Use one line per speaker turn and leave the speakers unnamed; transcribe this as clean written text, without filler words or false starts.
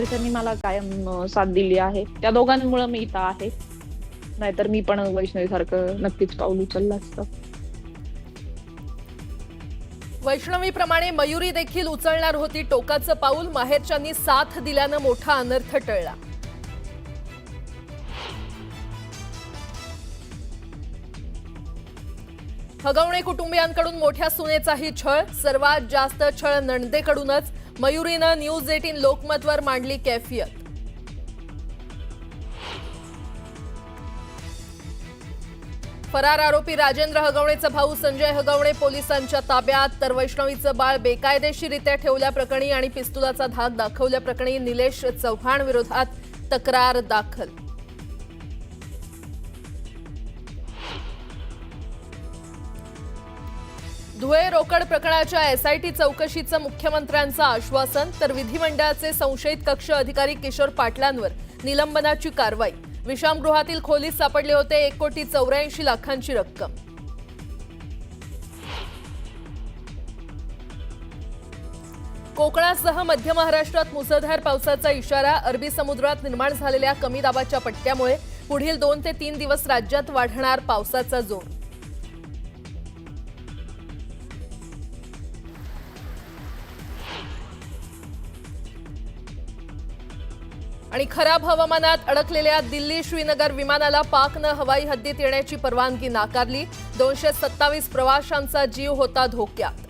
घरच्यांनी मला कायम साथ दिली आहे. त्या दोघांमुळे मी इथं आहे. नाहीतर मी पण वैष्णवीसारखं नक्कीच पाऊल उचललं असतं.
वैष्णवीप्रमाणे मयुरी देखील उचलणार होती टोकाचं पाऊल. माहेरच्यांनी साथ दिल्यानं मोठा अनर्थ टळला. हगवणे कुटुंबियांकडून मोठ्या सुनेचाही छळ. सर्वात जास्त छळ नणदेकडूनच. मयुरीनं न्यूज 18 लोकमतवर मांडली कैफियत. फरार आरोपी राजेंद्र हगवणेचा भाऊ संजय हगवणे पोलिसांच्या ताब्यात. तर वैष्णवीचं बाळ बेकायदेशीरित्या ठेवल्याप्रकरणी आणि पिस्तुलाचा धाक दाखवल्याप्रकरणी निलेश चव्हाण विरोधात तक्रार दाखल. धुळे रोकड प्रकरणाच्या एसआयटी चौकशीचं मुख्यमंत्र्यांचं आश्वासन. तर विधिमंडळाचे संशयित कक्ष अधिकारी किशोर पाटलांवर निलंबनाची कारवाई. विश्रामगृहातील खोलीत सापडले होते 1,84,00,000ची रक्कम. कोकणासह मध्य महाराष्ट्रात मुसळधार पावसाचा इशारा. अरबी समुद्रात निर्माण झालेल्या कमी दाबाच्या पट्ट्यामुळे पुढील 2 ते 3 दिवस राज्यात वाढणार पावसाचा जोर. आणि खराब हवामानात अडकलेल्या दिल्ली श्रीनगर विमानाला पाकनं हवाई हद्दीत येण्याची परवानगी नाकारली. 227 प्रवाशांचा जीव होता धोक्यात.